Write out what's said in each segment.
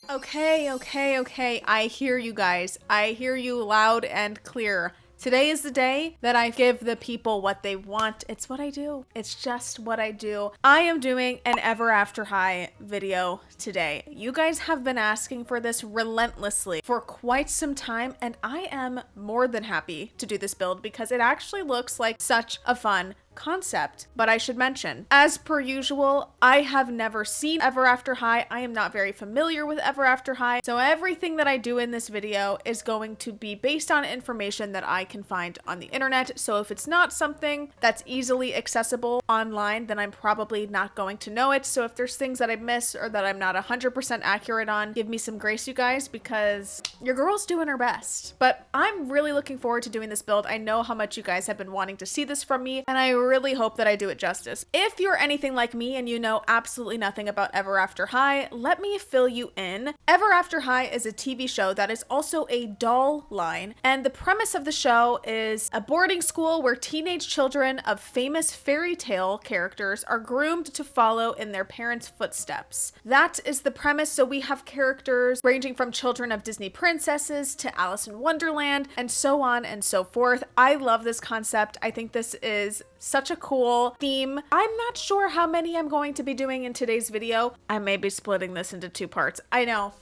Okay. I hear you guys. I hear you loud and clear. Today is the day that I give the people what they want. It's what I do. It's just what I do. I am doing an Ever After High video today. You guys have been asking for this relentlessly for quite some time, and I am more than happy to do this build because it actually looks like such a fun concept. But I should mention, as per usual, I have never seen Ever After High. I am not very familiar with Ever After High, so everything that I do in this video is going to be based on information that I can find on the internet. So if it's not something that's easily accessible online, then I'm probably not going to know it. So if there's things that I miss or that I'm not 100% accurate on, give me some grace, you guys, because your girl's doing her best. But I'm really looking forward to doing this build. I know how much you guys have been wanting to see this from me, and I really hope that I do it justice. If you're anything like me and you know absolutely nothing about Ever After High, let me fill you in. Ever After High is a TV show that is also a doll line, and the premise of the show is a boarding school where teenage children of famous fairy tale characters are groomed to follow in their parents' footsteps. That is the premise. So we have characters ranging from children of Disney princesses to Alice in Wonderland and so on and so forth. I love this concept. I think this is such a cool theme. I'm not sure how many I'm going to be doing in today's video. I may be splitting this into two parts. I know.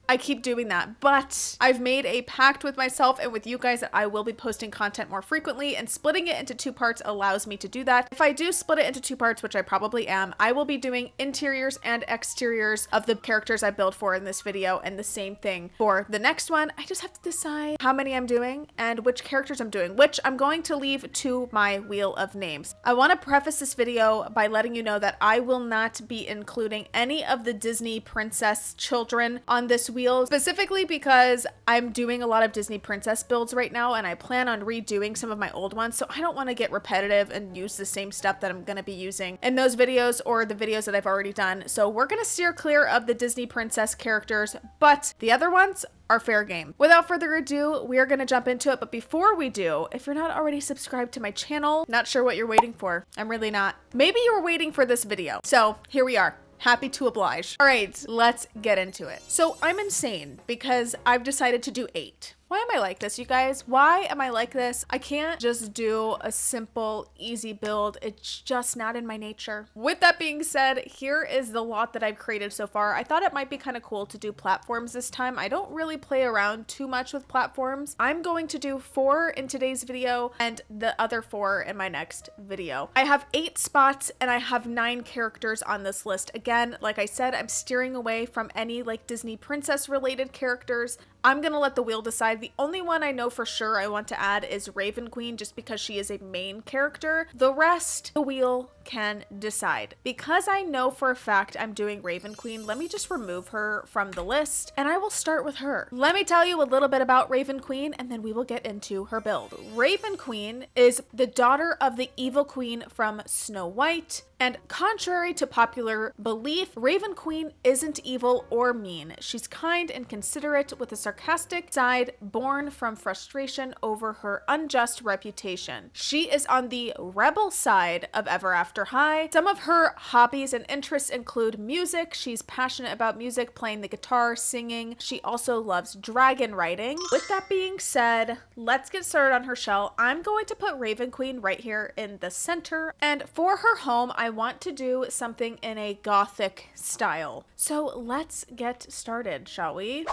I keep doing that, but I've made a pact with myself and with you guys that I will be posting content more frequently, and splitting it into two parts allows me to do that. If I do split it into two parts, which I probably am, I will be doing interiors and exteriors of the characters I build for in this video, and the same thing for the next one. I just have to decide how many I'm doing and which characters I'm doing, which I'm going to leave to my wheel of names. I want to preface this video by letting you know that I will not be including any of the Disney princess children on this wheel, specifically because I'm doing a lot of Disney princess builds right now and I plan on redoing some of my old ones, so I don't want to get repetitive and use the same stuff that I'm going to be using in those videos or the videos that I've already done. So we're going to steer clear of the Disney princess characters, but the other ones are fair game. Without further ado, we are going to jump into it. But before we do, if you're not already subscribed to my channel, not sure what you're waiting for. I'm really not. Maybe you were waiting for this video. So here we are. Happy to oblige. All right, let's get into it. So I'm insane because I've decided to do 8. Why am I like this, you guys? Why am I like this? I can't just do a simple, easy build. It's just not in my nature. With that being said, here is the lot that I've created so far. I thought it might be kind of cool to do platforms this time. I don't really play around too much with platforms. I'm going to do 4 in today's video and the other 4 in my next video. I have 8 spots and I have 9 characters on this list. Again, like I said, I'm steering away from any like Disney princess related characters. I'm gonna let the wheel decide. The only one I know for sure I want to add is Raven Queen, just because she is a main character. The rest, the wheel can decide. Because I know for a fact I'm doing Raven Queen, let me just remove her from the list and I will start with her. Let me tell you a little bit about Raven Queen and then we will get into her build. Raven Queen is the daughter of the evil queen from Snow White. And contrary to popular belief, Raven Queen isn't evil or mean. She's kind and considerate with a sarcastic side born from frustration over her unjust reputation. She is on the rebel side of Ever After High. Some of her hobbies and interests include music. She's passionate about music, playing the guitar, singing. She also loves dragon riding. With that being said, let's get started on her shell. I'm going to put Raven Queen right here in the center. And for her home, I want to do something in a gothic style. So let's get started, shall we?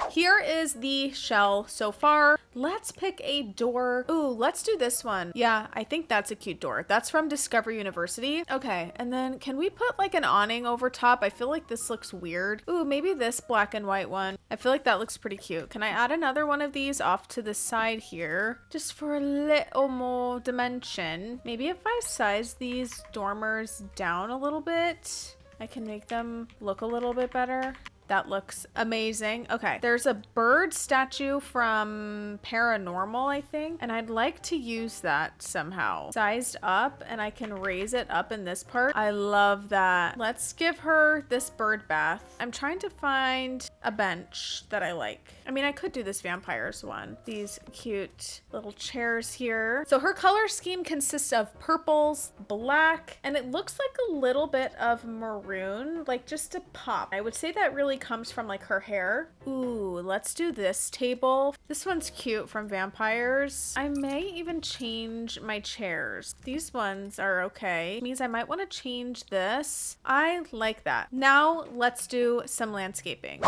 Here is the shell so far. Let's pick a door. Ooh, let's do this one. Yeah, I think that's a cute door. That's from Discover University. Okay, and then can we put like an awning over top? I feel like this looks weird. Ooh, maybe this black and white one. I feel like that looks pretty cute. Can I add another one of these off to the side here? Just for a little more dimension. Maybe if I size these dormers down a little bit, I can make them look a little bit better. That looks amazing. Okay, there's a bird statue from Paranormal, I think, and I'd like to use that somehow. Sized up, and I can raise it up in this part. I love that. Let's give her this bird bath. I'm trying to find a bench that I like. I mean, I could do this vampires one. These cute little chairs here. So her color scheme consists of purples, black, and it looks like a little bit of maroon, like just a pop. I would say that really comes from like her hair. Ooh, let's do this table. This one's cute from vampires. I may even change my chairs. These ones are okay. It means I might want to change this. I like that. Now let's do some landscaping.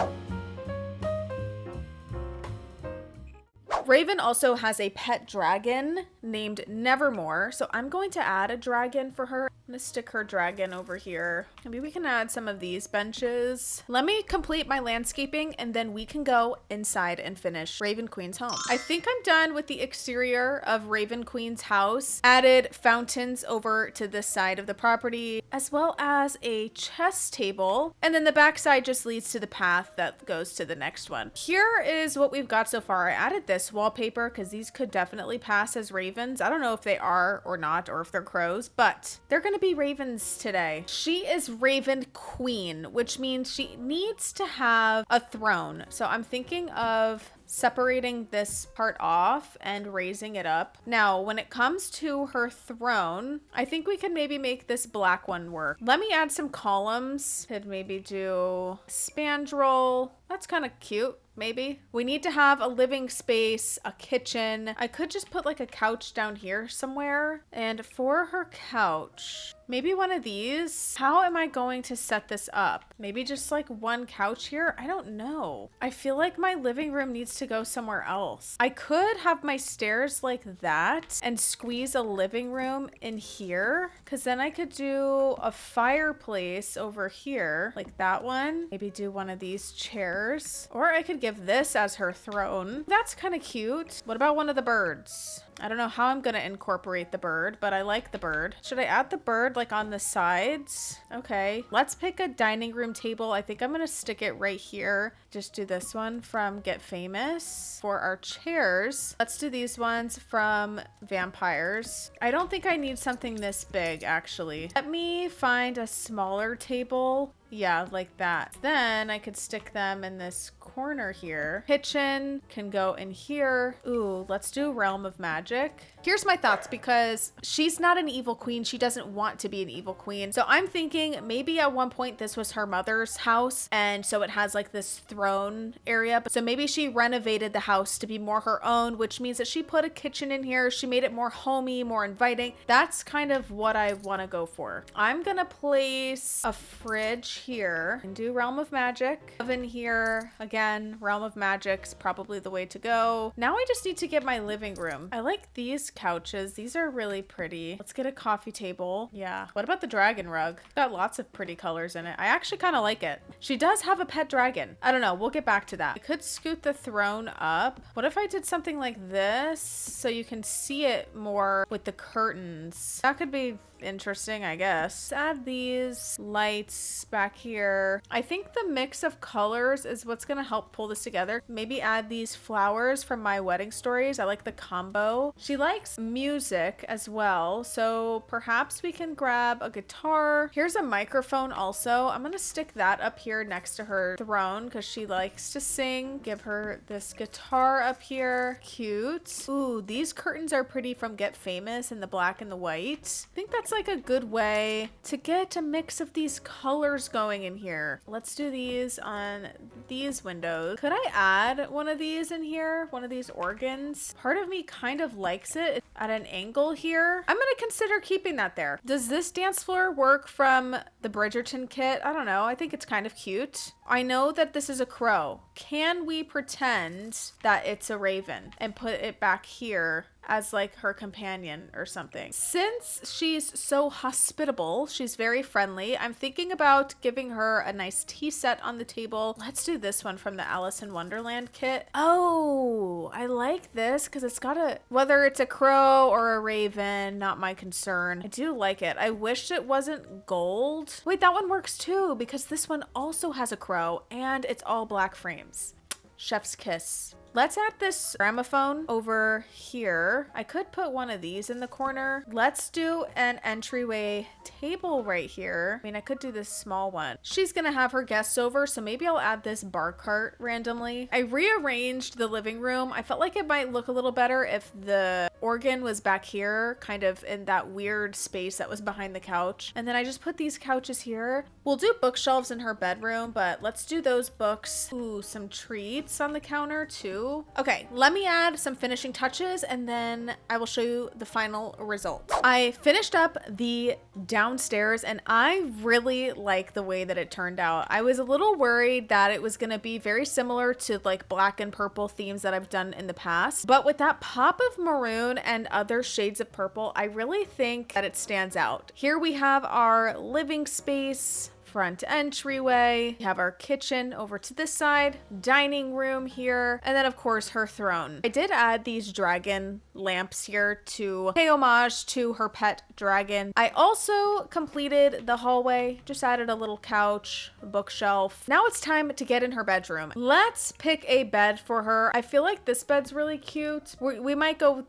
Raven also has a pet dragon named Nevermore, so I'm going to add a dragon for her. I'm gonna stick her dragon over here. Maybe we can add some of these benches. Let me complete my landscaping and then we can go inside and finish Raven Queen's home. I think I'm done with the exterior of Raven Queen's house. Added fountains over to this side of the property, as well as a chess table. And then the back side just leads to the path that goes to the next one. Here is what we've got so far. I added this wallpaper because these could definitely pass as ravens. I don't know if they are or not, or if they're crows, but they're gonna be ravens today. She is Raven Queen, which means she needs to have a throne. So I'm thinking of separating this part off and raising it up. Now, when it comes to her throne, I think we can maybe make this black one work. Let me add some columns. Could maybe do spandrel. That's kind of cute. Maybe. We need to have a living space, a kitchen. I could just put like a couch down here somewhere. And for her couch, maybe one of these. How am I going to set this up? Maybe just like one couch here? I don't know. I feel like my living room needs to go somewhere else. I could have my stairs like that and squeeze a living room in here, because then I could do a fireplace over here, like that one. Maybe do one of these chairs, or I could give this as her throne. That's kind of cute. What about one of the birds? I don't know how I'm gonna incorporate the bird, but I like the bird. Should I add the bird like on the sides? Okay, let's pick a dining room table. I think I'm gonna stick it right here. Just do this one from Get Famous. For our chairs, let's do these ones from Vampires. I don't think I need something this big, actually. Let me find a smaller table. Yeah, like that. Then I could stick them in this corner here. Kitchen can go in here. Ooh, let's do Realm of Magic. Here's my thoughts, because she's not an evil queen. She doesn't want to be an evil queen. So I'm thinking maybe at one point this was her mother's house, and so it has like this throne area. So maybe she renovated the house to be more her own, which means that she put a kitchen in here. She made it more homey, more inviting. That's kind of what I want to go for. I'm gonna place a fridge here and do Realm of Magic. Oven here. Again, Realm of Magic's probably the way to go. Now I just need to get my living room. I like these couches. These are really pretty. Let's get a coffee table. Yeah. What about the dragon rug? Got lots of pretty colors in it. I actually kind of like it. She does have a pet dragon. I don't know. We'll get back to that. I could scoot the throne up. What if I did something like this so you can see it more with the curtains? That could be interesting, I guess. Let's add these lights back here. I think the mix of colors is what's gonna help pull this together. Maybe add these flowers from My Wedding Stories. I like the combo. She likes music as well, so perhaps we can grab a guitar. Here's a microphone also. I'm gonna stick that up here next to her throne because she likes to sing. Give her this guitar up here. Cute. Ooh, these curtains are pretty from Get Famous in the black and the white. I think that's like a good way to get a mix of these colors going in here. Let's do these on these windows. Could I add one of these in here? One of these organs? Part of me kind of likes it at an angle here. I'm gonna consider keeping that there. Does this dance floor work from the Bridgerton kit? I don't know. I think it's kind of cute. I know that this is a crow. Can we pretend that it's a raven and put it back here as like her companion or something? Since she's so hospitable, she's very friendly, I'm thinking about giving her a nice tea set on the table. Let's do this one from the Alice in Wonderland kit. Oh, I like this because it's got a, whether it's a crow crow or a raven, not my concern. I do like it. I wish it wasn't gold. Wait, that one works too because this one also has a crow and it's all black frames. Chef's kiss. Let's add this gramophone over here. I could put one of these in the corner. Let's do an entryway table right here. I mean, I could do this small one. She's gonna have her guests over, so maybe I'll add this bar cart randomly. I rearranged the living room. I felt like it might look a little better if the organ was back here, kind of in that weird space that was behind the couch. And then I just put these couches here. We'll do bookshelves in her bedroom, but let's do those books. Ooh, some treats on the counter too. Okay, let me add some finishing touches and then I will show you the final result. I finished up the downstairs and I really like the way that it turned out. I was a little worried that it was gonna be very similar to like black and purple themes that I've done in the past, but with that pop of maroon and other shades of purple, I really think that it stands out. Here we have our living space, front entryway. We have our kitchen over to this side, dining room here, and then of course her throne. I did add these dragon lamps here to pay homage to her pet dragon. I also completed the hallway, just added a little couch, a bookshelf. Now it's time to get in her bedroom. Let's pick a bed for her. I feel like this bed's really cute. We might go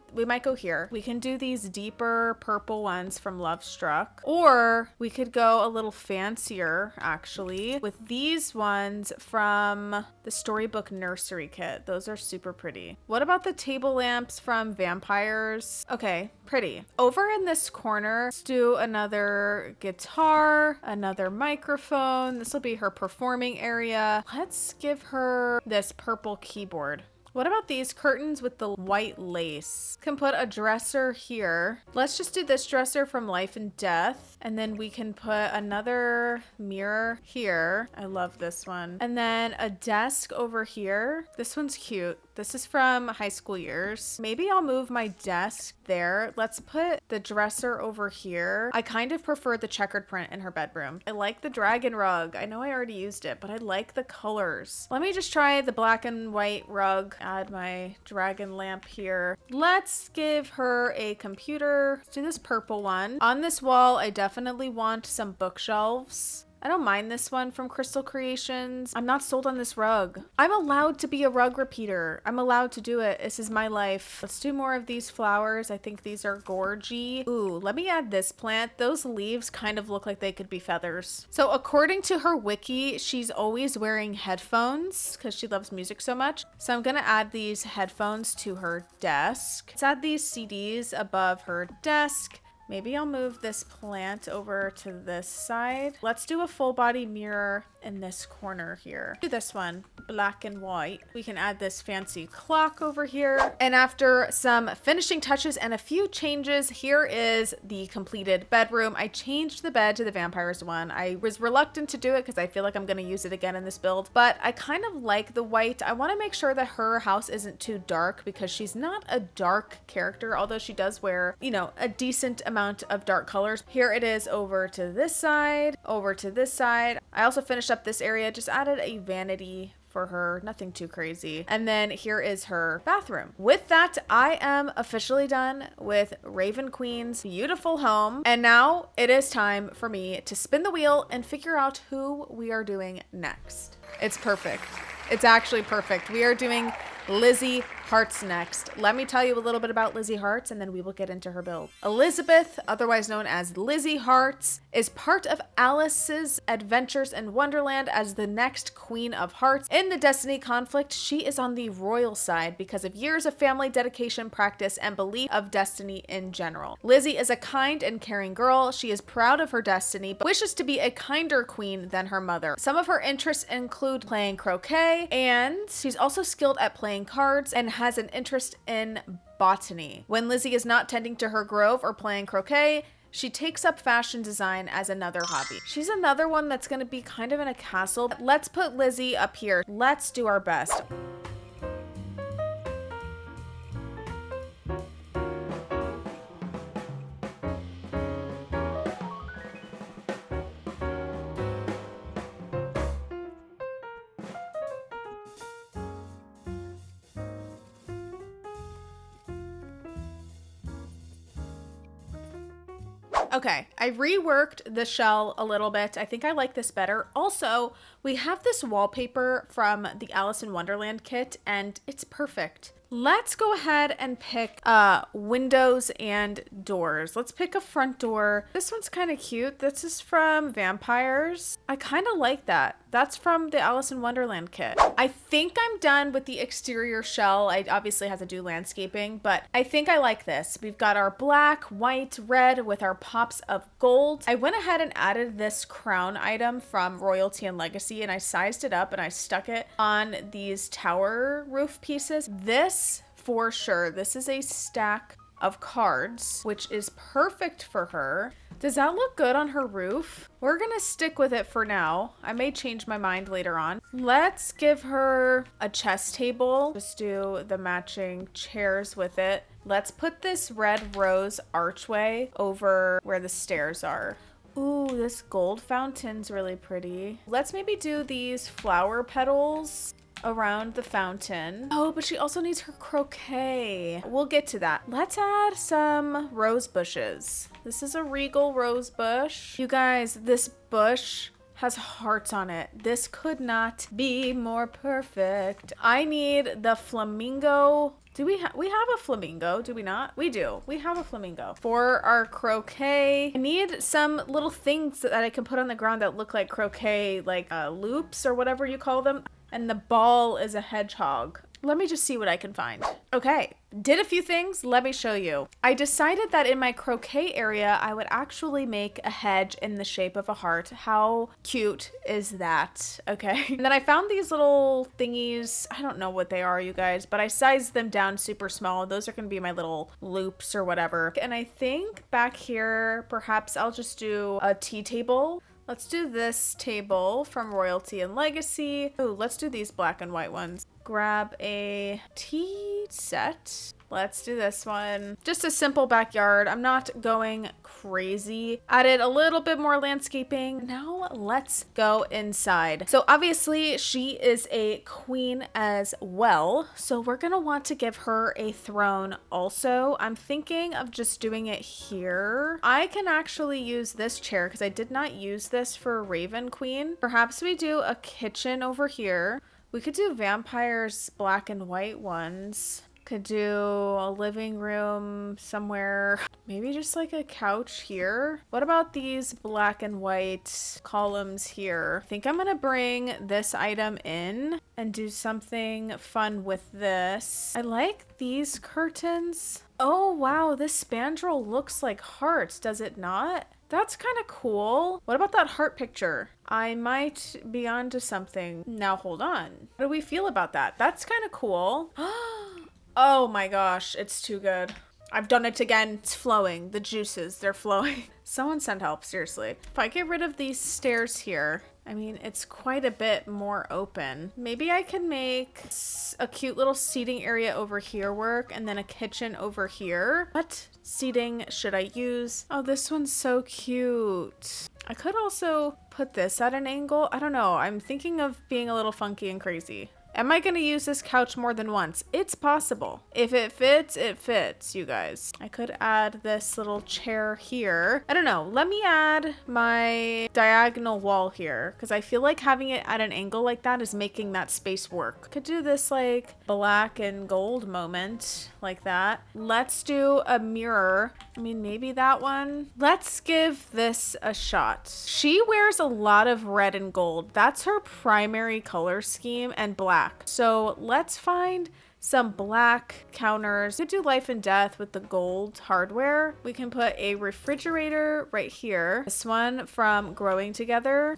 here. We can do these deeper purple ones from Love Struck, or we could go a little fancier actually with these ones from the Storybook Nursery Kit. Those are super pretty. What about the table lamps from Vampires? Okay, pretty. Over in this corner, let's do another guitar, another microphone. This will be her performing area. Let's give her this purple keyboard. What about these curtains with the white lace? Can put a dresser here. Let's just do this dresser from Life and Death. And then we can put another mirror here. I love this one. And then a desk over here. This one's cute. This is from High School Years. Maybe I'll move my desk there. Let's put the dresser over here. I kind of prefer the checkered print in her bedroom. I like the dragon rug. I know I already used it, but I like the colors. Let me just try the black and white rug. Add my dragon lamp here. Let's give her a computer. Let's do this purple one. On this wall, I definitely want some bookshelves. I don't mind this one from Crystal Creations. I'm not sold on this rug. I'm allowed to be a rug repeater. I'm allowed to do it. This is my life. Let's do more of these flowers. I think these are gorgy. Ooh, let me add this plant. Those leaves kind of look like they could be feathers. So according to her wiki, she's always wearing headphones because she loves music so much. So I'm gonna add these headphones to her desk. Let's add these CDs above her desk. Maybe I'll move this plant over to this side. Let's do a full body mirror in this corner here. Do this one, black and white. We can add this fancy clock over here. And after some finishing touches and a few changes, here is the completed bedroom. I changed the bed to the Vampires one. I was reluctant to do it because I feel like I'm gonna use it again in this build, but I kind of like the white. I wanna make sure that her house isn't too dark because she's not a dark character, although she does wear, you know, a decent amount of dark colors. Here it is over to this side, over to this side. I also finished up this area, just added a vanity for her, nothing too crazy. And then here is her bathroom. With that, I am officially done with Raven Queen's beautiful home. And now it is time for me to spin the wheel and figure out who we are doing next. It's perfect. It's actually perfect. We are doing Lizzie Hearts next. Let me tell you a little bit about Lizzie Hearts and then we will get into her build. Elizabeth, otherwise known as Lizzie Hearts, is part of Alice's adventures in Wonderland as the next Queen of Hearts. In the Destiny conflict, she is on the royal side because of years of family dedication, practice, and belief of destiny in general. Lizzie is a kind and caring girl. She is proud of her destiny, but wishes to be a kinder queen than her mother. Some of her interests include playing croquet, and she's also skilled at playing cards and has an interest in botany. When Lizzie is not tending to her grove or playing croquet, she takes up fashion design as another hobby. She's another one that's gonna be kind of in a castle. Let's put Lizzie up here. Let's do our best. Okay, I reworked the shell a little bit. I think I like this better. Also, we have this wallpaper from the Alice in Wonderland kit, and it's perfect. Let's go ahead and pick windows and doors. Let's pick a front door. This one's kind of cute. This is from Vampires. I kind of like that. That's from the Alice in Wonderland kit. I think I'm done with the exterior shell. I obviously have to do landscaping, but I think I like this. We've got our black, white, red with our pops of gold. I went ahead and added this crown item from Royalty and Legacy, and I sized it up and I stuck it on these tower roof pieces. This, for sure, this is a stack of cards, which is perfect for her. Does that look good on her roof? We're gonna stick with it for now. I may change my mind later on. Let's give her a chess table. Just do the matching chairs with it. Let's put this red rose archway over where the stairs are. Ooh, this gold fountain's really pretty. Let's maybe do these flower petals around the fountain. Oh, but she also needs her croquet. We'll get to that. Let's add some rose bushes. This is a regal rose bush. You guys, this bush has hearts on it. This could not be more perfect. I need the flamingo. We have a flamingo, do we not? We do. We have a flamingo. For our croquet, I need some little things that I can put on the ground that look like croquet, like loops or whatever you call them. And the ball is a hedgehog. Let me just see what I can find. Okay, did a few things. Let me show you. I decided that in my croquet area, I would actually make a hedge in the shape of a heart. How cute is that? Okay. And then I found these little thingies. I don't know what they are, you guys, but I sized them down super small. Those are going to be my little loops or whatever. And I think back here, perhaps I'll just do a tea table. Let's do this table from Royalty and Legacy. Oh, let's do these black and white ones. Grab a tea set. Let's do this one. Just a simple backyard. I'm not going crazy. Added a little bit more landscaping. Now let's go inside. So obviously she is a queen as well. So we're gonna want to give her a throne also. I'm thinking of just doing it here. I can actually use this chair because I did not use this for Raven Queen. Perhaps we do a kitchen over here. We could do vampires black and white ones. Could do a living room somewhere. Maybe just like a couch here. What about these black and white columns here? I think I'm gonna bring this item in and do something fun with this. I like these curtains. Oh wow, this spandrel looks like hearts, does it not? That's kind of cool. What about that heart picture? I might be onto something. Now hold on. How do we feel about that? That's kind of cool. Oh my gosh, it's too good. I've done it again. It's flowing. The juices, they're flowing. Someone send help, seriously. If I get rid of these stairs here, I mean, it's quite a bit more open. Maybe I can make a cute little seating area over here work and then a kitchen over here. What seating should I use? Oh, this one's so cute. I could also put this at an angle. I don't know. I'm thinking of being a little funky and crazy. Am I going to use this couch more than once? It's possible. If it fits, you guys. I could add this little chair here. I don't know. Let me add my diagonal wall here because I feel like having it at an angle like that is making that space work. Could do this like black and gold moment like that. Let's do a mirror. I mean, maybe that one. Let's give this a shot. She wears a lot of red and gold. That's her primary color scheme, and black. So let's find some black counters. We could do life and death with the gold hardware. We can put a refrigerator right here. This one from Growing Together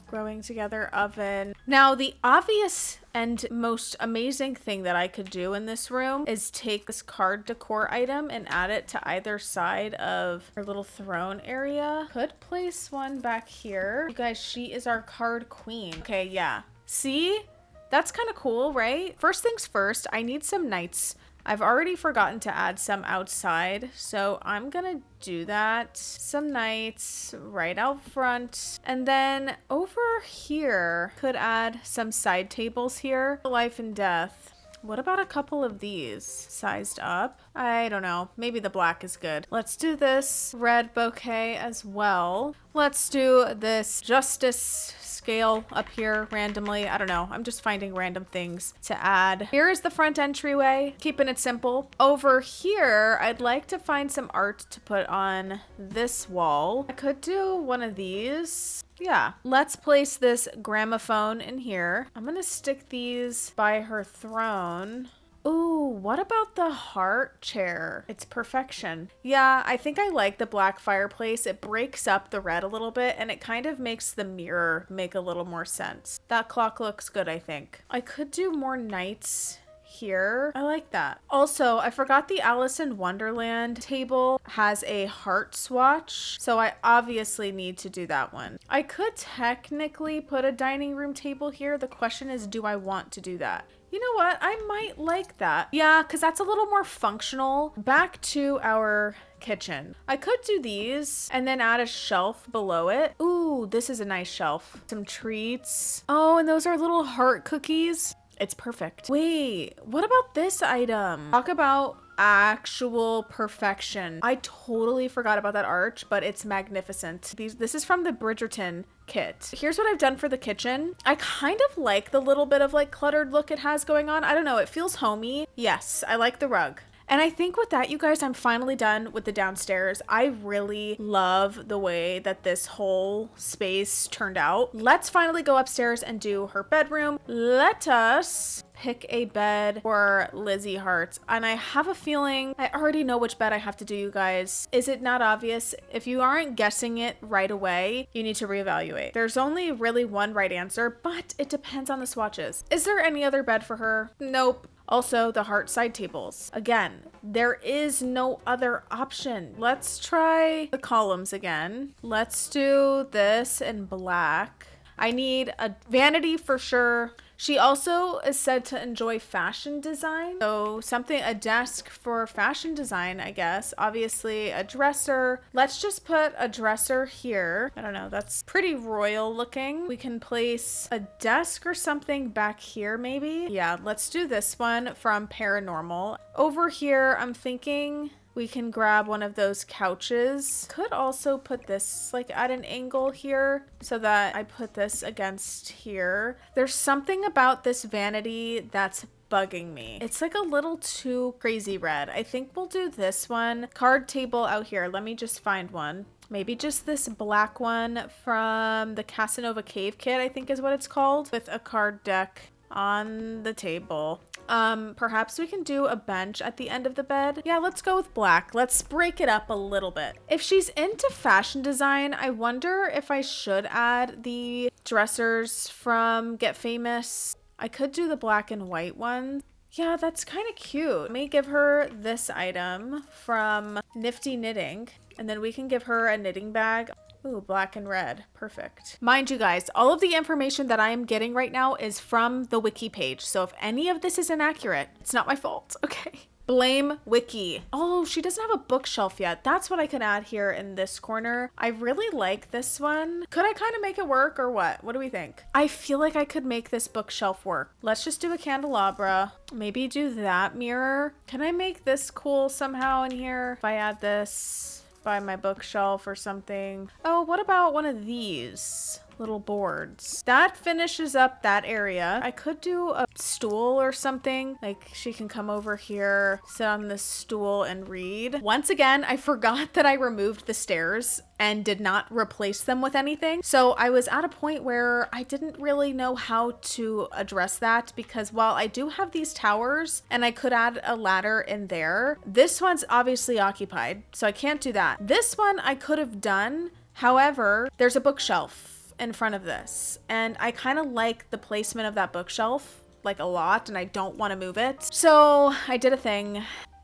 oven. Now the obvious and most amazing thing that I could do in this room is take this card decor item and add it to either side of our little throne area. Could place one back here. You guys, she is our card queen. Okay, yeah. See? That's kind of cool, right? First things first, I need some knights. I've already forgotten to add some outside, so I'm gonna do that. Some knights right out front. And then over here, could add some side tables here. Life and death. What about a couple of these sized up? I don't know. Maybe the black is good. Let's do this red bouquet as well. Let's do this justice scale up here randomly. I don't know. I'm just finding random things to add. Here is the front entryway, keeping it simple. Over here, I'd like to find some art to put on this wall. I could do one of these. Yeah, let's place this gramophone in here. I'm gonna stick these by her throne. Ooh, what about the heart chair? It's perfection. Yeah, I think I like the black fireplace. It breaks up the red a little bit and it kind of makes the mirror make a little more sense. That clock looks good, I think. I could do more knights here. I like that. Also, I forgot the Alice in Wonderland table has a heart swatch, so I obviously need to do that one. I could technically put a dining room table here. The question is, do I want to do that? You know what? I might like that. Yeah, because that's a little more functional. Back to our kitchen. I could do these and then add a shelf below it. Ooh, this is a nice shelf. Some treats. Oh, and those are little heart cookies. It's perfect. Wait, what about this item? Talk about actual perfection. I totally forgot about that arch, but it's magnificent. This is from the Bridgerton kit. Here's what I've done for the kitchen. I kind of like the little bit of like cluttered look it has going on. I don't know, it feels homey. Yes, I like the rug. And I think with that, you guys, I'm finally done with the downstairs. I really love the way that this whole space turned out. Let's finally go upstairs and do her bedroom. Let us pick a bed for Lizzie Hearts. And I have a feeling I already know which bed I have to do, you guys. Is it not obvious? If you aren't guessing it right away, you need to reevaluate. There's only really one right answer, but it depends on the swatches. Is there any other bed for her? Nope. Also, the heart side tables. Again, there is no other option. Let's try the columns again. Let's do this in black. I need a vanity for sure. She also is said to enjoy fashion design. So a desk for fashion design, I guess. Obviously a dresser. Let's just put a dresser here. I don't know, that's pretty royal looking. We can place a desk or something back here maybe. Yeah, let's do this one from Paranormal. Over here, I'm thinking we can grab one of those couches. Could also put this like at an angle here so that I put this against here. There's something about this vanity that's bugging me. It's like a little too crazy red. I think we'll do this one. Card table out here. Let me just find one. Maybe just this black one from the Casanova Cave Kit, I think is what it's called, with a card deck on the table. Perhaps we can do a bench at the end of the bed. Yeah, let's go with black. Let's break it up a little bit. If she's into fashion design, I wonder if I should add the dressers from Get Famous. I could do the black and white one. Yeah, that's kind of cute. Let me give her this item from Nifty Knitting, and then we can give her a knitting bag. Ooh, black and red. Perfect. Mind you guys, all of the information that I am getting right now is from the wiki page. So if any of this is inaccurate, it's not my fault, okay? Blame wiki. Oh, she doesn't have a bookshelf yet. That's what I could add here in this corner. I really like this one. Could I kind of make it work or what? What do we think? I feel like I could make this bookshelf work. Let's just do a candelabra. Maybe do that mirror. Can I make this cool somehow in here? If I add this by my bookshelf or something. Oh, what about one of these little boards? That finishes up that area. I could do a stool or something. Like she can come over here, sit on this stool and read. Once again, I forgot that I removed the stairs and did not replace them with anything. So I was at a point where I didn't really know how to address that, because while I do have these towers and I could add a ladder in there, this one's obviously occupied, so I can't do that. This one I could have done. However, there's a bookshelf in front of this, and I kind of like the placement of that bookshelf like a lot, and I don't want to move it. So I did a thing.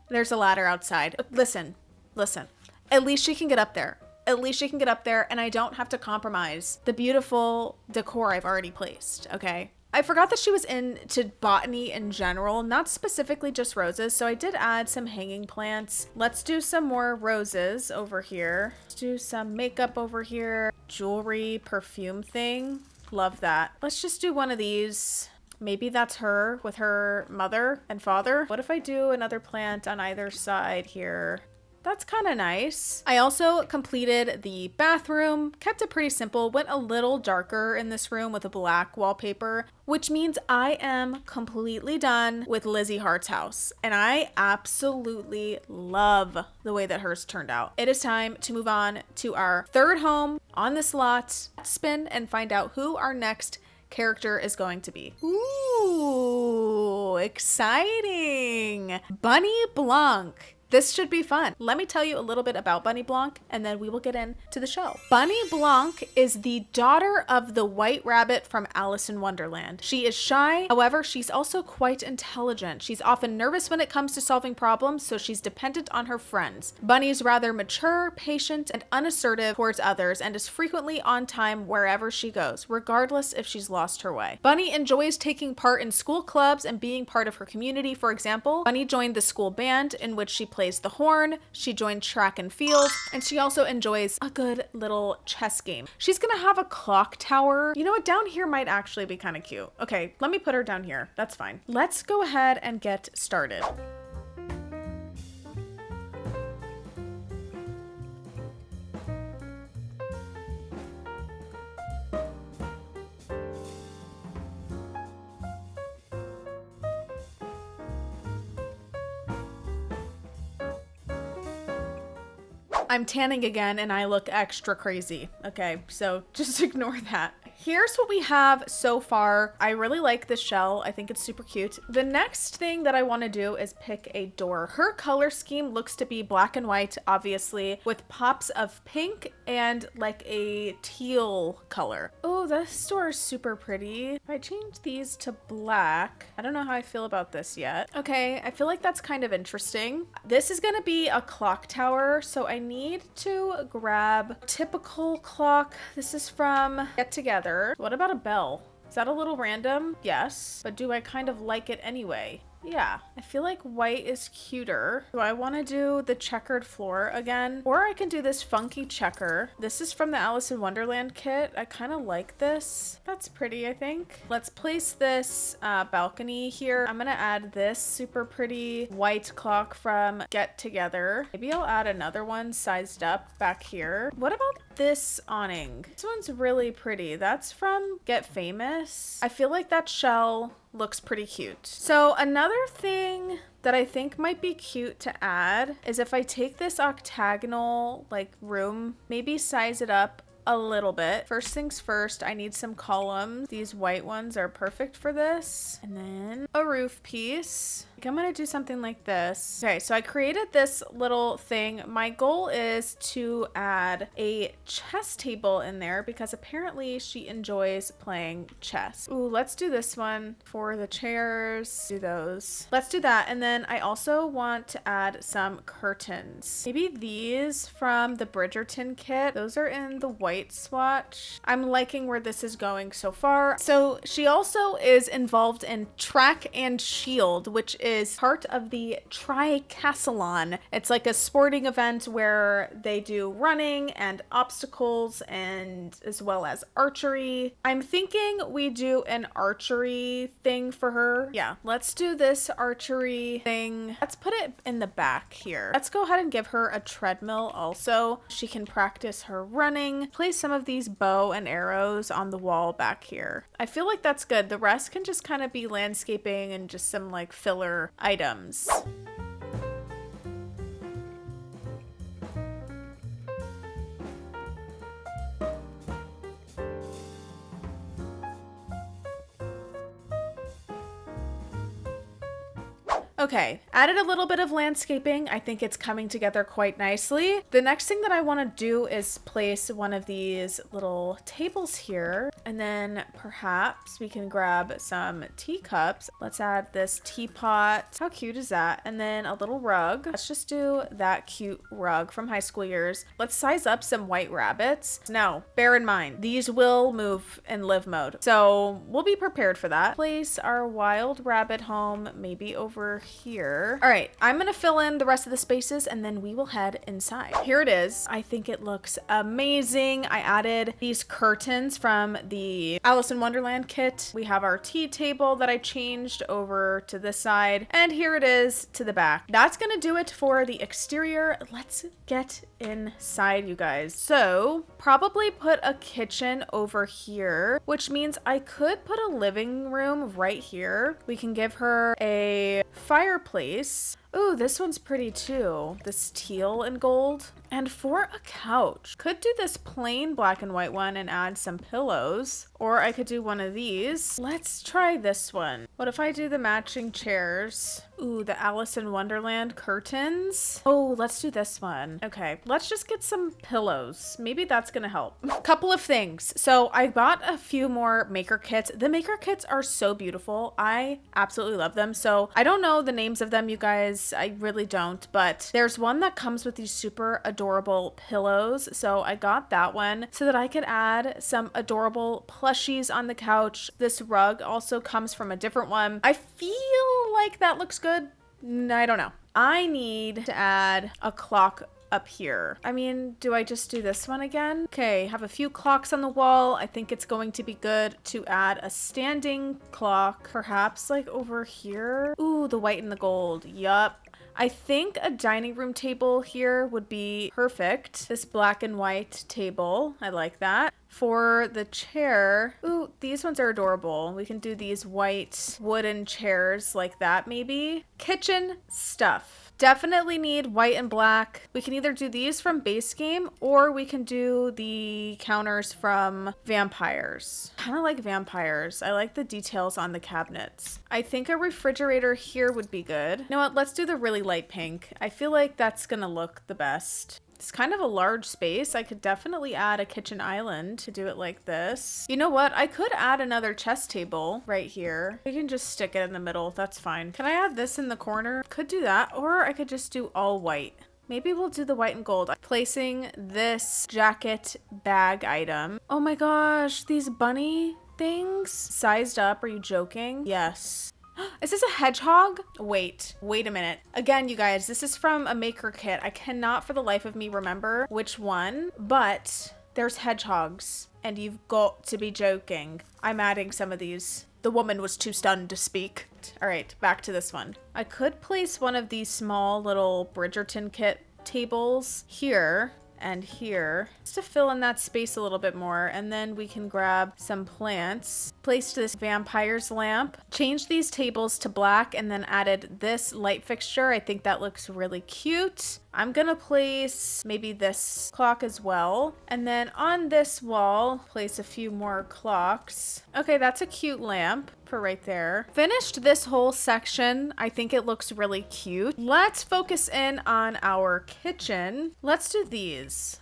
There's a ladder outside. Listen. At least she can get up there. At least she can get up there and I don't have to compromise the beautiful decor I've already placed, okay? I forgot that she was into botany in general, not specifically just roses, so I did add some hanging plants. Let's do some more roses over here. Let's do some makeup over here. Jewelry, perfume thing. Love that. Let's just do one of these. Maybe that's her with her mother and father. What if I do another plant on either side here? That's kind of nice. I also completed the bathroom, kept it pretty simple, went a little darker in this room with a black wallpaper, which means I am completely done with Lizzie Hearts' house. And I absolutely love the way that hers turned out. It is time to move on to our third home on this lot, spin and find out who our next character is going to be. Ooh, exciting. Bunny Blanc. This should be fun. Let me tell you a little bit about Bunny Blanc, and then we will get into the show. Bunny Blanc is the daughter of the White Rabbit from Alice in Wonderland. She is shy, however, she's also quite intelligent. She's often nervous when it comes to solving problems, so she's dependent on her friends. Bunny is rather mature, patient, and unassertive towards others, and is frequently on time wherever she goes, regardless if she's lost her way. Bunny enjoys taking part in school clubs and being part of her community. For example, Bunny joined the school band, in which she plays the horn, she joined track and field, and she also enjoys a good little chess game. She's gonna have a clock tower. You know what? Down here might actually be kind of cute. Okay, let me put her down here. That's fine. Let's go ahead and get started. I'm tanning again and I look extra crazy. Okay, so just ignore that. Here's what we have so far. I really like this shell. I think it's super cute. The next thing that I want to do is pick a door. Her color scheme looks to be black and white, obviously, with pops of pink and like a teal color. Oh, this door is super pretty. If I change these to black, I don't know how I feel about this yet. Okay, I feel like that's kind of interesting. This is gonna be a clock tower, so I need to grab typical clock. This is from Get Together. What about a bell? Is that a little random? Yes, but do I kind of like it anyway? Yeah, I feel like white is cuter. Do I want to do the checkered floor again? Or I can do this funky checker. This is from the Alice in Wonderland kit. I kind of like this. That's pretty, I think. Let's place this balcony here. I'm gonna add this super pretty white clock from Get Together. Maybe I'll add another one sized up back here. What about this awning? This one's really pretty. That's from Get Famous. I feel like that shell looks pretty cute. So another thing that I think might be cute to add is if I take this octagonal like room, maybe size it up a little bit. First things first, I need some columns. These white ones are perfect for this. And then a roof piece. I think I'm gonna do something like this. Okay, so I created this little thing. My goal is to add a chess table in there because apparently she enjoys playing chess. Ooh, let's do this one for the chairs. Do those. Let's do that. And then I also want to add some curtains. Maybe these from the Bridgerton kit. Those are in the white swatch. I'm liking where this is going so far. So she also is involved in track and shield, which is part of the Tricathlon. It's like a sporting event where they do running and obstacles and as well as archery. I'm thinking we do an archery thing for her. Yeah, let's do this archery thing. Let's put it in the back here. Let's go ahead and give her a treadmill also. She can practice her running. Place some of these bow and arrows on the wall back here. I feel like that's good. The rest can just kind of be landscaping and just some like filler items. Okay, added a little bit of landscaping. I think it's coming together quite nicely. The next thing that I want to do is place one of these little tables here, and then perhaps we can grab some teacups. Let's add this teapot. How cute is that? And then a little rug. Let's just do that cute rug from high school years. Let's size up some white rabbits. Now, bear in mind, these will move in live mode, so we'll be prepared for that. Place our wild rabbit home maybe over here. All right, I'm gonna fill in the rest of the spaces and then we will head inside. Here it is. I think it looks amazing. I added these curtains from the Alice in Wonderland kit. We have our tea table that I changed over to this side, and here it is to the back. That's gonna do it for the exterior. Let's get inside, you guys. So probably put a kitchen over here, which means I could put a living room right here. We can give her a fireplace. Ooh, this one's pretty too. This teal and gold. And for a couch, could do this plain black and white one and add some pillows. Or I could do one of these. Let's try this one. What if I do the matching chairs? Ooh, the Alice in Wonderland curtains. Oh, let's do this one. Okay, let's just get some pillows. Maybe that's gonna help. Couple of things. So I bought a few more maker kits. The maker kits are so beautiful. I absolutely love them. So I don't know the names of them, you guys. I really don't, but there's one that comes with these super adorable pillows. So I got that one so that I could add some adorable plushies on the couch. This rug also comes from a different one. I feel like that looks good. I don't know. I need to add a clock up here. I mean, do I just do this one again? Okay, have a few clocks on the wall. I think it's going to be good to add a standing clock, perhaps like over here. Ooh, the white and the gold. Yup. I think a dining room table here would be perfect. This black and white table, I like that. For the chair, ooh, these ones are adorable. We can do these white wooden chairs like that maybe. Kitchen stuff. Definitely need white and black. We can either do these from base game or we can do the counters from vampires. Kind of like vampires. I like the details on the cabinets. I think a refrigerator here would be good. You know what? Let's do the really light pink. I feel like that's gonna look the best. It's kind of a large space. I could definitely add a kitchen island to do it like this. You know what? I could add another chess table right here. We can just stick it in the middle. That's fine. Can I add this in the corner? Could do that. Or I could just do all white. Maybe we'll do the white and gold. Placing this jacket bag item. Oh my gosh, these bunny things sized up. Are you joking? Yes. Is this a hedgehog? Wait a minute. Again, you guys, this is from a maker kit. I cannot for the life of me remember which one, but there's hedgehogs and you've got to be joking. I'm adding some of these. The woman was too stunned to speak. All right, back to this one. I could place one of these small little Bridgerton kit tables here and here just to fill in that space a little bit more, and then we can grab some plants, placed this vampire's lamp, changed these tables to black, and then added this light fixture. I think that looks really cute. I'm gonna place maybe this clock as well, and then on this wall place a few more clocks. Okay, that's a cute lamp for right there. Finished this whole section. I think it looks really cute. Let's focus in on our kitchen. Let's do these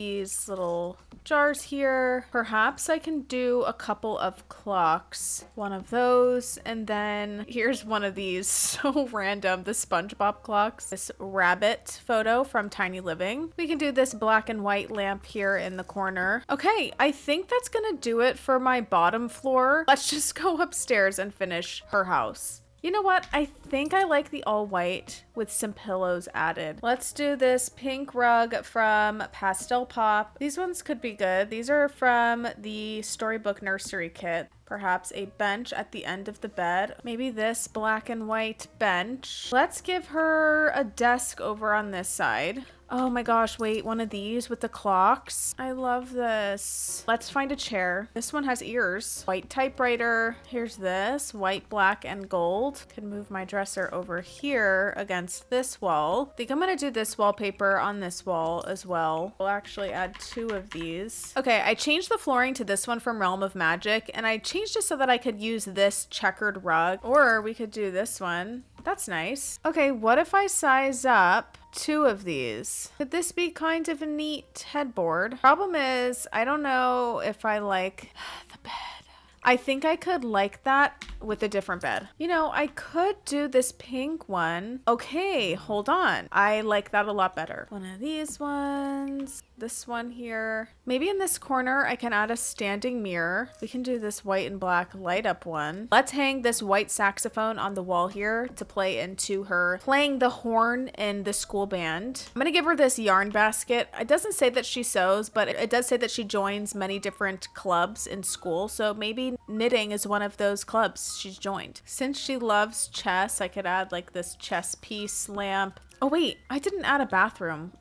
little jars here. Perhaps I can do a couple of clocks, one of those, and then here's one of these so random, the SpongeBob clocks, this rabbit photo from Tiny Living. We can do this black and white lamp here in the corner. Okay, I think that's gonna do it for my bottom floor. Let's just go upstairs and finish her house. You know what? I think I like the all white with some pillows added. Let's do this pink rug from Pastel Pop. These ones could be good. These are from the Storybook Nursery kit. Perhaps a bench at the end of the bed. Maybe this black and white bench. Let's give her a desk over on this side. Oh my gosh, wait, one of these with the clocks. I love this. Let's find a chair. This one has ears. White typewriter. Here's this, white, black, and gold. Can move my dresser over here against this wall. I think I'm gonna do this wallpaper on this wall as well. We'll actually add two of these. Okay, I changed the flooring to this one from Realm of Magic, and I changed it so that I could use this checkered rug, or we could do this one. That's nice. Okay, what if I size up two of these? Could this be kind of a neat headboard? Problem is, I don't know if I like the bed. I think I could like that with a different bed. You know, I could do this pink one. Okay, hold on. I like that a lot better. One of these ones. This one here. Maybe in this corner, I can add a standing mirror. We can do this white and black light up one. Let's hang this white saxophone on the wall here to play into her playing the horn in the school band. I'm gonna give her this yarn basket. It doesn't say that she sews, but it does say that she joins many different clubs in school. So maybe knitting is one of those clubs she's joined. Since she loves chess, I could add like this chess piece lamp. Oh wait, I didn't add a bathroom.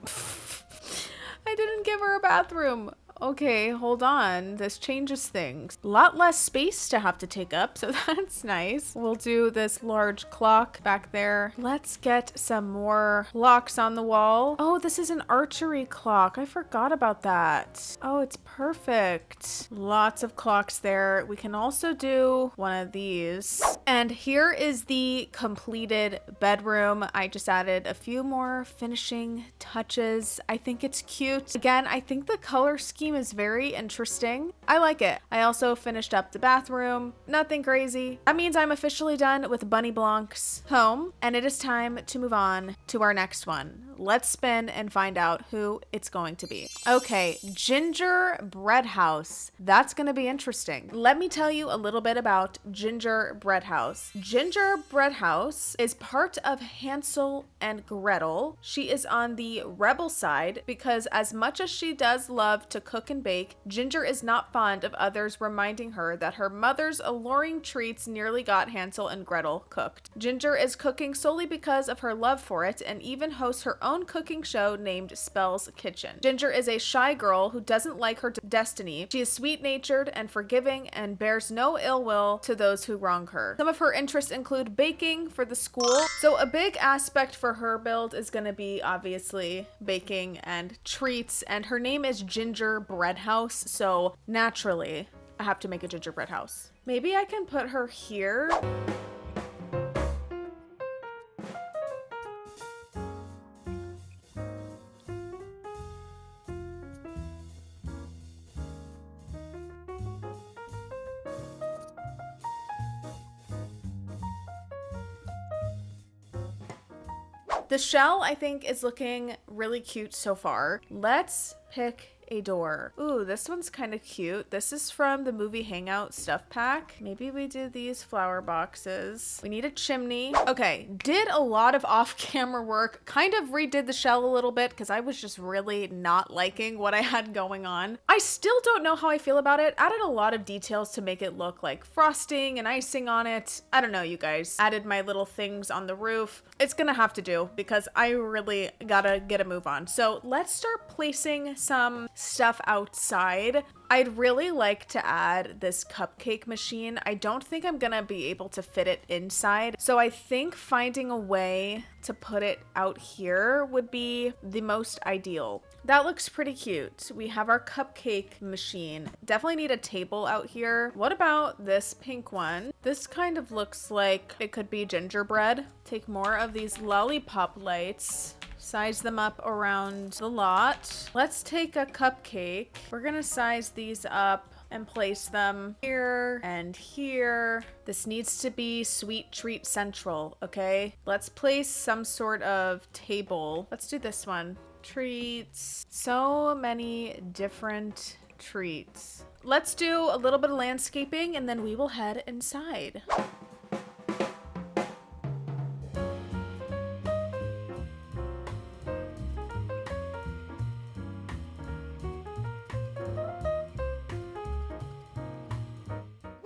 I didn't give her a bathroom. Okay, hold on. This changes things. A lot less space to have to take up, so that's nice. We'll do this large clock back there. Let's get some more clocks on the wall. Oh, this is an archery clock. I forgot about that. Oh, it's perfect. Lots of clocks there. We can also do one of these. And here is the completed bedroom. I just added a few more finishing touches. I think it's cute. Again, I think the color scheme is very interesting. I like it. I also finished up the bathroom. Nothing crazy. That means I'm officially done with Bunny Blanc's home, and it is time to move on to our next one. Let's spin and find out who it's going to be. Okay, Ginger Breadhouse. That's going to be interesting. Let me tell you a little bit about Ginger Breadhouse. Ginger Breadhouse is part of Hansel and Gretel. She is on the rebel side because as much as she does love to cook and bake, Ginger is not fond of others reminding her that her mother's alluring treats nearly got Hansel and Gretel cooked. Ginger is cooking solely because of her love for it and even hosts her own cooking show named Spell's Kitchen. Ginger is a shy girl who doesn't like her destiny. She is sweet-natured and forgiving and bears no ill will to those who wrong her. Some of her interests include baking for the school. So a big aspect for her build is going to be obviously baking and treats, and her name is Ginger Breadhouse, so naturally I have to make a gingerbread house. Maybe I can put her here. The shell, I think, is looking really cute so far. Let's pick a door. Ooh, this one's kind of cute. This is from the movie Hangout stuff pack. Maybe we do these flower boxes. We need a chimney. Okay, did a lot of off-camera work. Kind of redid the shell a little bit because I was just really not liking what I had going on. I still don't know how I feel about it. Added a lot of details to make it look like frosting and icing on it. I don't know, you guys. Added my little things on the roof. It's gonna have to do because I really gotta get a move on. So let's start placing some stuff outside. I'd really like to add this cupcake machine. I don't think I'm gonna be able to fit it inside. So I think finding a way to put it out here would be the most ideal. That looks pretty cute. We have our cupcake machine. Definitely need a table out here. What about this pink one? This kind of looks like it could be gingerbread. Take more of these lollipop lights. Size them up around the lot. Let's take a cupcake. We're gonna size these up and place them here and here. This needs to be sweet treat central, okay? Let's place some sort of table. Let's do this one. Treats. So many different treats. Let's do a little bit of landscaping and then we will head inside.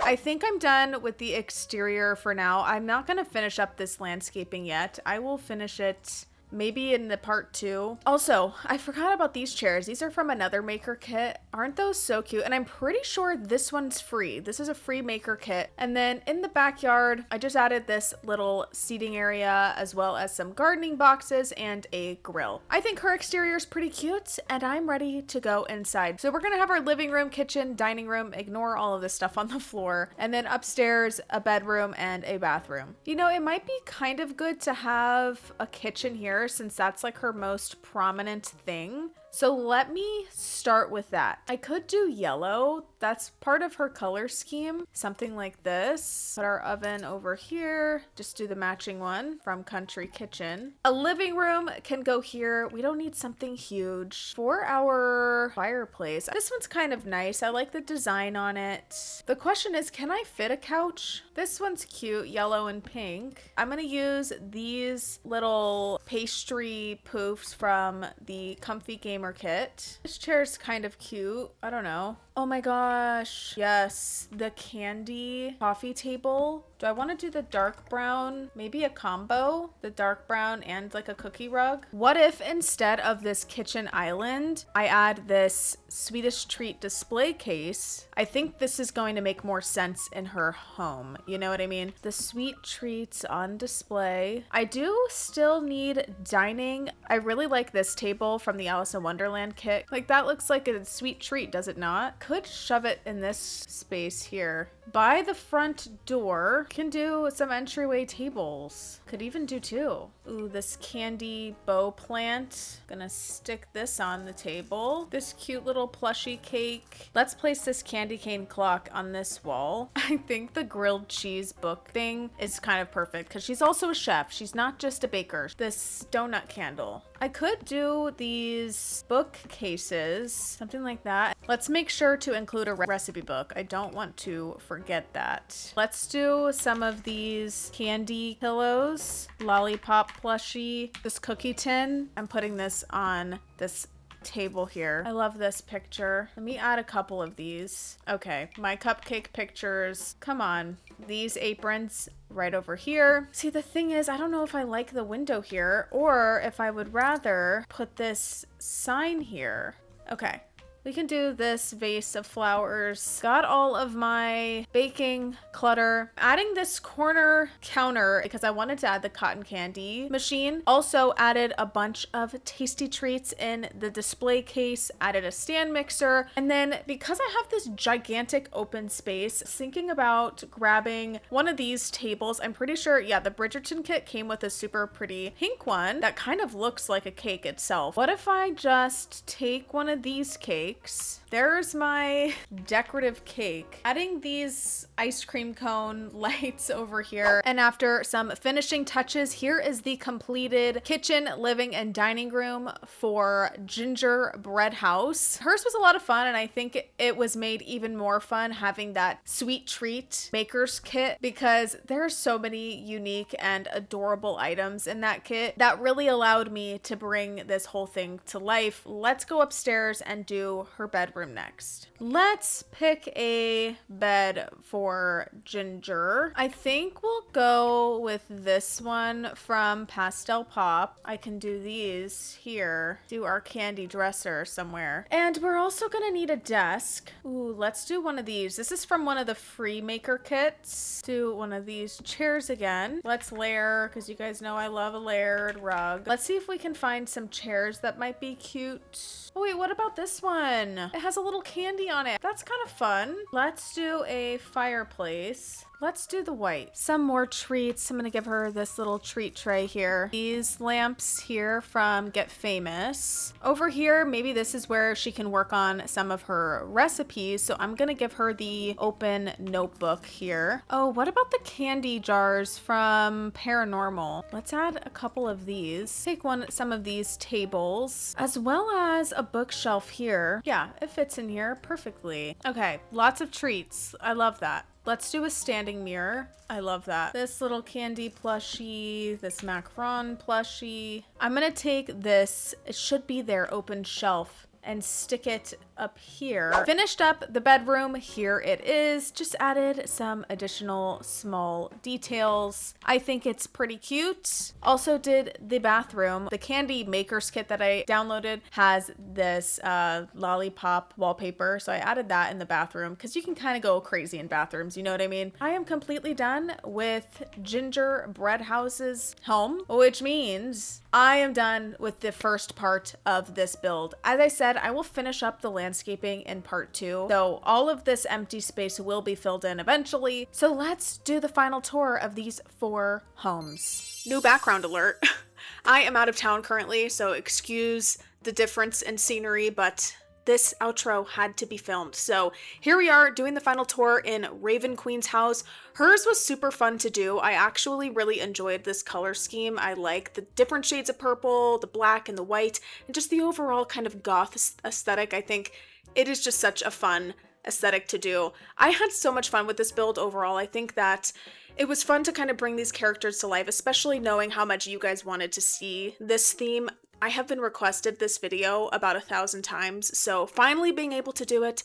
I think I'm done with the exterior for now. I'm not going to finish up this landscaping yet. I will finish it maybe in the part 2. Also, I forgot about these chairs. These are from another maker kit. Aren't those so cute? And I'm pretty sure this one's free. This is a free maker kit. And then in the backyard, I just added this little seating area as well as some gardening boxes and a grill. I think her exterior is pretty cute and I'm ready to go inside. So we're gonna have our living room, kitchen, dining room, ignore all of this stuff on the floor. And then upstairs, a bedroom and a bathroom. You know, it might be kind of good to have a kitchen here since that's like her most prominent thing. So let me start with that. I could do yellow. That's part of her color scheme. Something like this. Put our oven over here. Just do the matching one from Country Kitchen. A living room can go here. We don't need something huge. For our fireplace, this one's kind of nice. I like the design on it. The question is, can I fit a couch? This one's cute, yellow and pink. I'm gonna use these little pastry poofs from the Comfy Gamer kit. This chair's kind of cute. I don't know. Oh my gosh. Yes, the candy coffee table. Do I want to do the dark brown? Maybe a combo? The dark brown and like a cookie rug? What if instead of this kitchen island, I add this Swedish treat display case? I think this is going to make more sense in her home. You know what I mean? The sweet treats on display. I do still need dining. I really like this table from the Alice in Wonderland kit. Like that looks like a sweet treat, does it not? Could shove it in this space here. By the front door, can do some entryway tables. Could even do two. Ooh, this candy bow plant. Gonna stick this on the table. This cute little plushie cake. Let's place this candy cane clock on this wall. I think the grilled cheese book thing is kind of perfect because she's also a chef. She's not just a baker. This donut candle. I could do these bookcases, something like that. Let's make sure to include a recipe book. I don't want to forget that. Let's do some of these candy pillows, lollipop plushie, this cookie tin. I'm putting this on this table here. I love this picture. Let me add a couple of these. Okay, my cupcake pictures. Come on. These aprons right over here. See, the thing is, I don't know if I like the window here or if I would rather put this sign here. Okay. We can do this vase of flowers. Got all of my baking clutter. Adding this corner counter because I wanted to add the cotton candy machine. Also added a bunch of tasty treats in the display case. Added a stand mixer. And then because I have this gigantic open space, thinking about grabbing one of these tables. I'm pretty sure, yeah, the Bridgerton kit came with a super pretty pink one that kind of looks like a cake itself. What if I just take one of these cakes? There's my decorative cake. Adding these ice cream cone lights over here. And after some finishing touches, here is the completed kitchen, living, and dining room for Ginger Breadhouse. Hers was a lot of fun, and I think it was made even more fun having that sweet treat maker's kit because there are so many unique and adorable items in that kit that really allowed me to bring this whole thing to life. Let's go upstairs and do her bedroom next. Let's pick a bed for Ginger. I think we'll go with this one from Pastel Pop. I can do these here. Do our candy dresser somewhere. And we're also gonna need a desk. Ooh, let's do one of these. This is from one of the free maker kits. Do one of these chairs again. Let's layer, because you guys know I love a layered rug. Let's see if we can find some chairs that might be cute. Oh wait, what about this one? It has a little candy on it. That's kind of fun. Let's do a fireplace. Let's do the white. Some more treats. I'm gonna give her this little treat tray here. These lamps here from Get Famous. Over here, maybe this is where she can work on some of her recipes. So I'm gonna give her the open notebook here. Oh, what about the candy jars from Paranormal? Let's add a couple of these. Take some of these tables, as well as a bookshelf here. Yeah, it fits in here perfectly. Okay, lots of treats. I love that. Let's do a standing mirror. I love that. This little candy plushie, this macaron plushie. I'm gonna take this, it should be their open shelf, and stick it up here. Finished up the bedroom. Here it is. Just added some additional small details. I think it's pretty cute. Also did the bathroom. The candy makers kit that I downloaded has this lollipop wallpaper. So I added that in the bathroom because you can kind of go crazy in bathrooms. You know what I mean? I am completely done with Ginger Breadhouse's home, which means I am done with the first part of this build. As I said, I will finish up the landscaping in part 2. So all of this empty space will be filled in eventually. So let's do the final tour of these 4 homes. New background alert. I am out of town currently, so excuse the difference in scenery, but this outro had to be filmed. So here we are doing the final tour in Raven Queen's house. Hers was super fun to do. I actually really enjoyed this color scheme. I like the different shades of purple, the black and the white, and just the overall kind of goth aesthetic. I think it is just such a fun aesthetic to do. I had so much fun with this build overall. I think that it was fun to kind of bring these characters to life, especially knowing how much you guys wanted to see this theme. I have been requested this video about 1,000 times, so finally being able to do it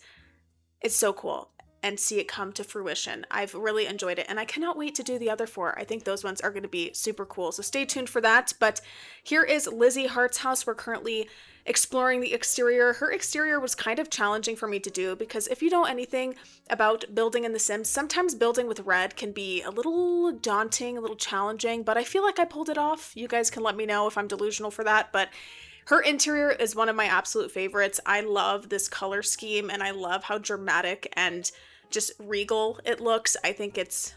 is so cool and see it come to fruition. I've really enjoyed it, and I cannot wait to do the other 4. I think those ones are going to be super cool, so stay tuned for that. But here is Lizzie Hearts' house. We're currently exploring the exterior. Her exterior was kind of challenging for me to do because if you know anything about building in The Sims, sometimes building with red can be a little daunting, a little challenging, but I feel like I pulled it off. You guys can let me know if I'm delusional for that, but her interior is one of my absolute favorites. I love this color scheme, and I love how dramatic and just regal it looks. I think it's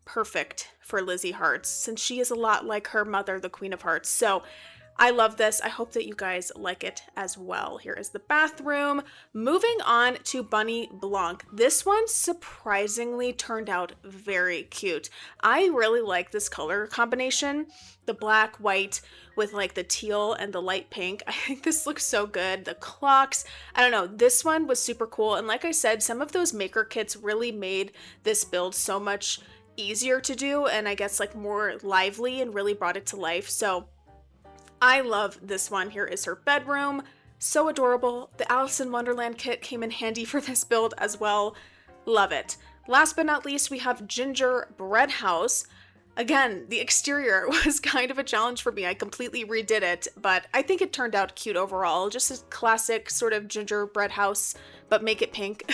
perfect for Lizzie Hearts since she is a lot like her mother, the Queen of Hearts. So I love this. I hope that you guys like it as well. Here is the bathroom. Moving on to Bunny Blanc. This one surprisingly turned out very cute. I really like this color combination. The black, white with like the teal and the light pink. I think this looks so good. The clocks, I don't know. This one was super cool. And like I said, some of those maker kits really made this build so much easier to do and I guess like more lively and really brought it to life. So I love this one. Here is her bedroom. So adorable. The Alice in Wonderland kit came in handy for this build as well. Love it. Last but not least, we have Ginger Breadhouse. Again, the exterior was kind of a challenge for me. I completely redid it, but I think it turned out cute overall. Just a classic sort of gingerbread house, but make it pink.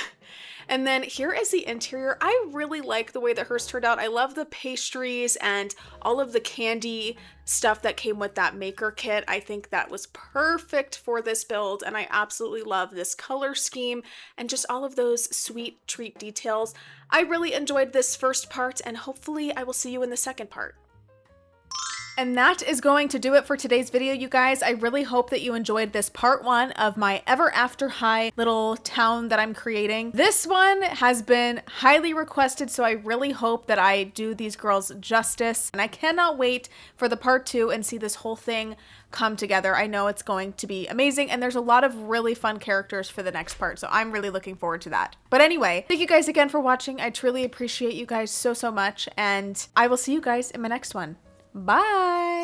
And then here is the interior. I really like the way that hers turned out. I love the pastries and all of the candy stuff that came with that maker kit. I think that was perfect for this build, and I absolutely love this color scheme and just all of those sweet treat details. I really enjoyed this first part, and hopefully I will see you in the second part. And that is going to do it for today's video, you guys. I really hope that you enjoyed this part 1 of my Ever After High little town that I'm creating. This one has been highly requested, so I really hope that I do these girls justice. And I cannot wait for the part 2 and see this whole thing come together. I know it's going to be amazing, and there's a lot of really fun characters for the next part, so I'm really looking forward to that. But anyway, thank you guys again for watching. I truly appreciate you guys so much, and I will see you guys in my next one. Bye!